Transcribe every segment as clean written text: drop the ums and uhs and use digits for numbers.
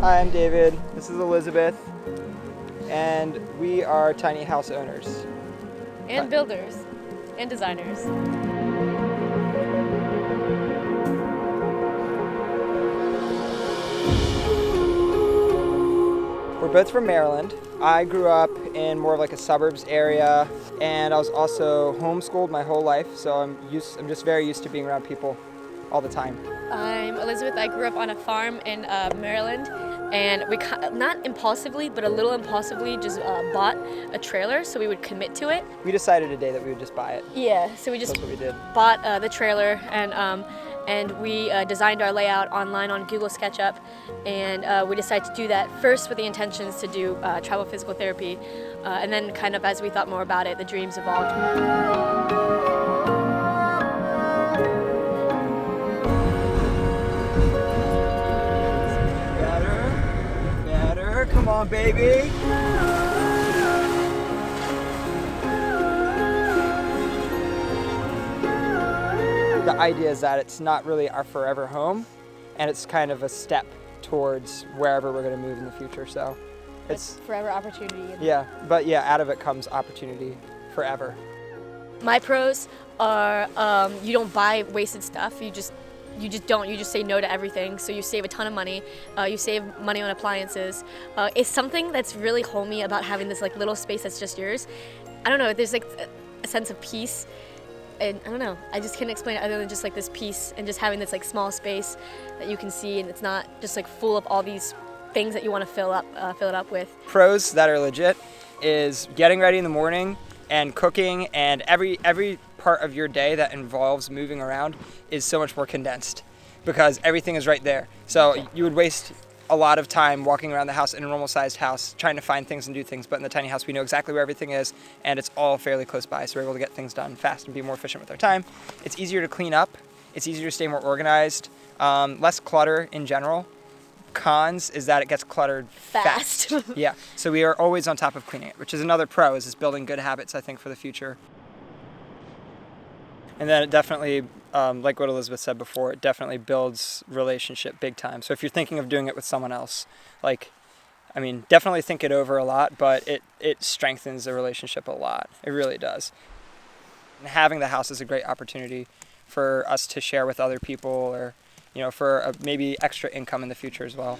Hi, I'm David. This is Elizabeth. And we are tiny house owners. And builders. And designers. We're both from Maryland. I grew up in more of like a suburbs area, and I was also homeschooled my whole life, so I'm just very used to being around people all the time. I'm Elizabeth. I grew up on a farm in Maryland, and we not impulsively, but a little impulsively just bought a trailer so we would commit to it. We decided today that we would just buy it. Yeah, so we just That's what we did. bought the trailer, and we designed our layout online on Google SketchUp, and we decided to do that first with the intentions to do travel physical therapy, and then kind of as we thought more about it, the dreams evolved. Come on, baby. The idea is that it's not really our forever home, and it's kind of a step towards wherever we're going to move in the future. So It's forever opportunity. Yeah, but yeah, out of it comes opportunity forever. My pros are you don't buy wasted stuff. You just don't. You just say no to everything. So you save a ton of money. You save money on appliances. It's something that's really homey about having this like little space that's just yours. I don't know. There's like a sense of peace, and I don't know. I just can't explain it other than just like this peace and just having this like small space that you can see, and it's not just like full of all these things that you want to fill it up with. Pros that are legit is getting ready in the morning and cooking, and every part of your day that involves moving around is so much more condensed because everything is right there. So you would waste a lot of time walking around the house in a normal sized house trying to find things and do things, but in the tiny house we know exactly where everything is, and it's all fairly close by, so we're able to get things done fast and be more efficient with our time. It's easier to clean up, it's easier to stay more organized, less clutter in general. Cons is that it gets cluttered fast. Yeah, so we are always on top of cleaning it, which is another pro, is building good habits, I think, for the future. And then it definitely, like what Elizabeth said before, it definitely builds relationship big time. So if you're thinking of doing it with someone else, definitely think it over a lot, but it strengthens the relationship a lot. It really does. And having the house is a great opportunity for us to share with other people, or for maybe extra income in the future as well.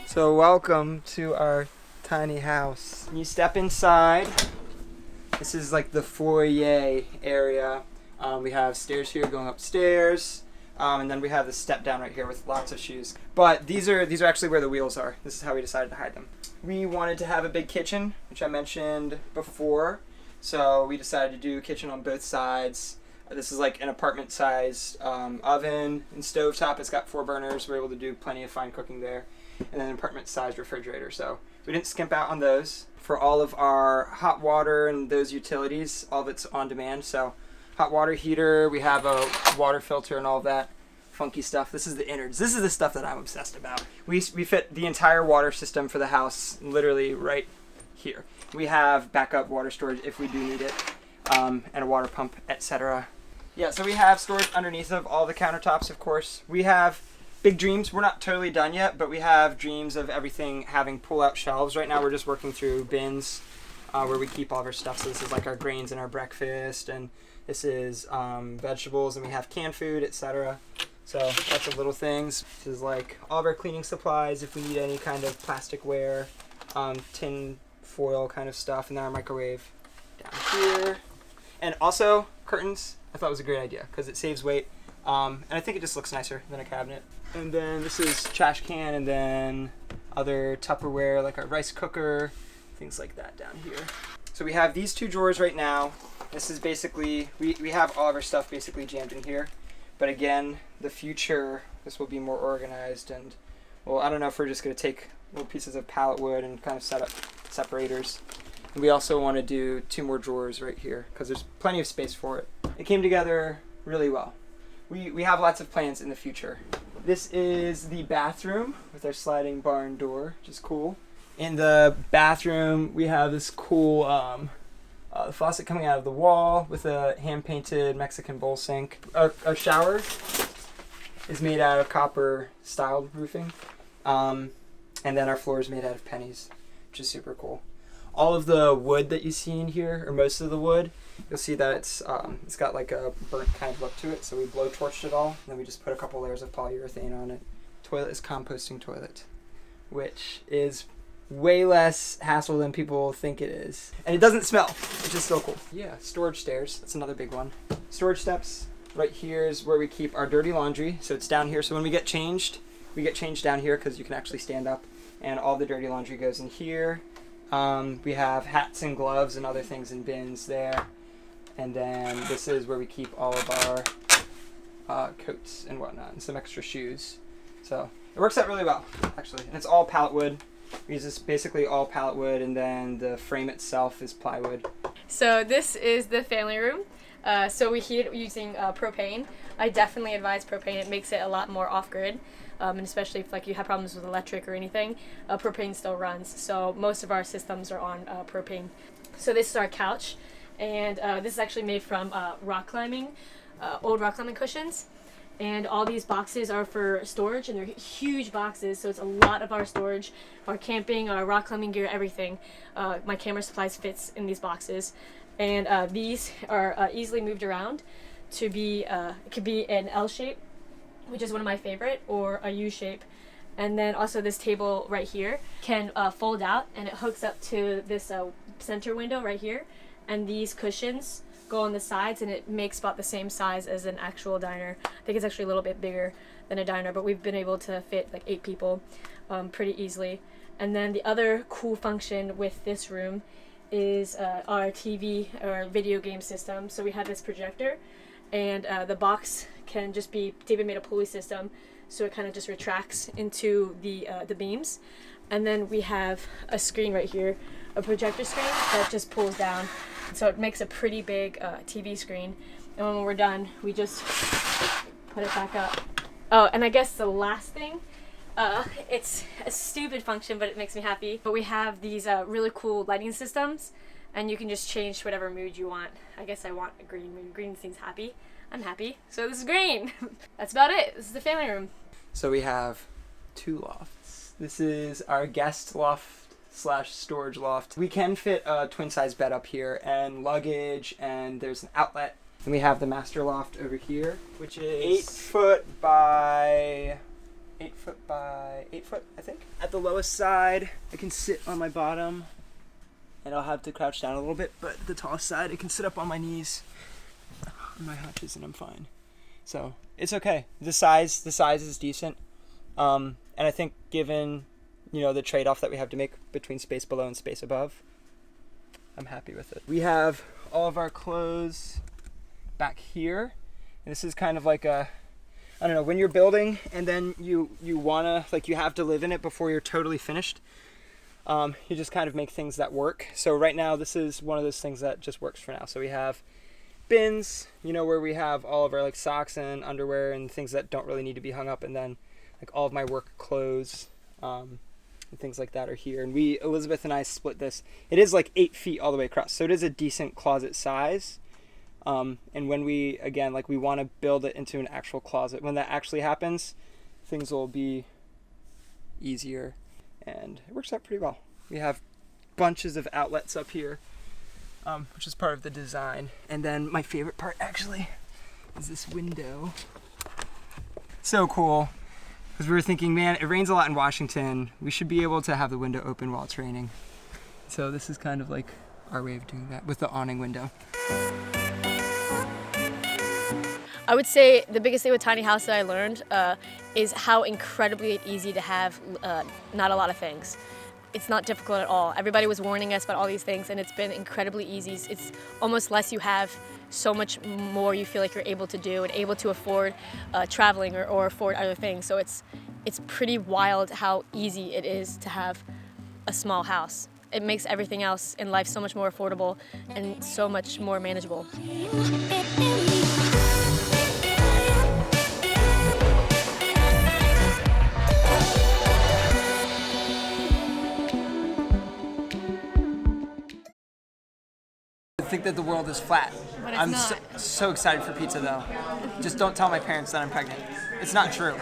So welcome to our tiny house. You step inside. This is like the foyer area. We have stairs here going upstairs. And then we have the step down right here with lots of shoes. But these are actually where the wheels are. This is how we decided to hide them. We wanted to have a big kitchen, which I mentioned before. So we decided to do a kitchen on both sides. This is like an apartment-sized oven and stovetop. It's got 4 burners. We're able to do plenty of fine cooking there. And then an apartment-sized refrigerator. So we didn't skimp out on those. For all of our hot water and those utilities, all of it's on demand. So hot water heater, we have a water filter and all of that funky stuff. This is the innards. This is the stuff that I'm obsessed about. We fit the entire water system for the house literally right here. We have backup water storage if we do need it, and a water pump, etc. Yeah, so we have storage underneath of all the countertops, of course. We have big dreams. We're not totally done yet, but we have dreams of everything having pull-out shelves. Right now we're just working through bins where we keep all of our stuff. So this is like our grains and our breakfast, and this is vegetables, and we have canned food, etc. So lots of little things. This is like all of our cleaning supplies if we need any kind of plasticware, tin foil kind of stuff, and then our microwave down here. And also curtains, I thought was a great idea because it saves weight, and I think it just looks nicer than a cabinet. And then this is trash can, and then other Tupperware like our rice cooker, things like that down here. So we have these 2 drawers right now. This is basically, we have all of our stuff basically jammed in here. But again, the future, this will be more organized, and, well, I don't know if we're just going to take little pieces of pallet wood and kind of set up separators. And we also want to do 2 more drawers right here because there's plenty of space for it. It came together really well. We have lots of plans in the future. This is the bathroom with our sliding barn door, which is cool. In the bathroom, we have this cool faucet coming out of the wall with a hand-painted Mexican bowl sink. Our shower is made out of copper styled roofing. And then our floor is made out of pennies, which is super cool. All of the wood that you see in here, or most of the wood, you'll see that it's got like a burnt kind of look to it. So we blow torched it all, and then we just put a couple layers of polyurethane on it. Toilet is composting toilet, which is way less hassle than people think it is. And it doesn't smell, which is so cool. Yeah, storage stairs, that's another big one. Storage steps, right here is where we keep our dirty laundry. So it's down here, so when we get changed down here because you can actually stand up, and all the dirty laundry goes in here. We have hats and gloves and other things in bins there. And then this is where we keep all of our coats and whatnot, and some extra shoes. So it works out really well, actually. And it's all pallet wood. We use this basically all pallet wood, and then the frame itself is plywood. So this is the family room. So we heat it using propane. I definitely advise propane. It makes it a lot more off-grid, and especially if like you have problems with electric or anything, propane still runs. So most of our systems are on propane. So this is our couch, and this is actually made from rock climbing, old rock climbing cushions. And all these boxes are for storage, and they're huge boxes, so it's a lot of our storage, our camping, our rock climbing gear, everything. My camera supplies fits in these boxes. And these are easily moved around to be, it could be an L shape, which is one of my favorite, or a U shape. And then also this table right here can fold out, and it hooks up to this center window right here. And these cushions go on the sides, and it makes about the same size as an actual diner. I think it's actually a little bit bigger than a diner, but we've been able to fit like 8 people pretty easily. And then the other cool function with this room is our TV or video game system. So we have this projector, and the box can just be, David made a pulley system, so it kind of just retracts into the beams. And then we have a screen right here, a projector screen that just pulls down. So it makes a pretty big TV screen. And when we're done, we just put it back up. Oh, and I guess the last thing, it's a stupid function, but it makes me happy. But we have these really cool lighting systems, and you can just change whatever mood you want. I guess I want a green mood. Green seems happy. I'm happy. So this is green. That's about it. This is the family room. So we have 2 lofts. This is our guest loft / storage loft. We can fit a twin size bed up here, and luggage, and there's an outlet. And we have the master loft over here, which is 8 foot by 8 foot, I think. At the lowest side, I can sit on my bottom, and I'll have to crouch down a little bit, but the tallest side, I can sit up on my knees on my hunches, and I'm fine. So it's okay. The size is decent. And I think given, you know, the trade-off that we have to make between space below and space above, I'm happy with it. We have all of our clothes back here. And this is kind of like a, I don't know, when you're building and then you wanna, like, you have to live in it before you're totally finished. You just kind of make things that work. So right now, this is one of those things that just works for now. So we have bins, you know, where we have all of our like socks and underwear and things that don't really need to be hung up, and then like all of my work clothes and things like that are here. And Elizabeth and I split this. It is like 8 feet all the way across, so it is a decent closet size. And when we, again, like, we want to build it into an actual closet, when that actually happens, things will be easier, and it works out pretty well. We have bunches of outlets up here, which is part of the design. And then my favorite part actually is this window. So cool, because we were thinking, man, it rains a lot in Washington. We should be able to have the window open while it's raining. So this is kind of like our way of doing that with the awning window. I would say the biggest thing with tiny house that I learned is how incredibly easy to have not a lot of things. It's not difficult at all. Everybody was warning us about all these things, and it's been incredibly easy. It's almost less you have, so much more you feel like you're able to do and able to afford traveling or afford other things. So it's pretty wild how easy it is to have a small house. It makes everything else in life so much more affordable and so much more manageable. think that the world is flat. But it's I'm not. so excited for pizza though. Just don't tell my parents that I'm pregnant. It's not true.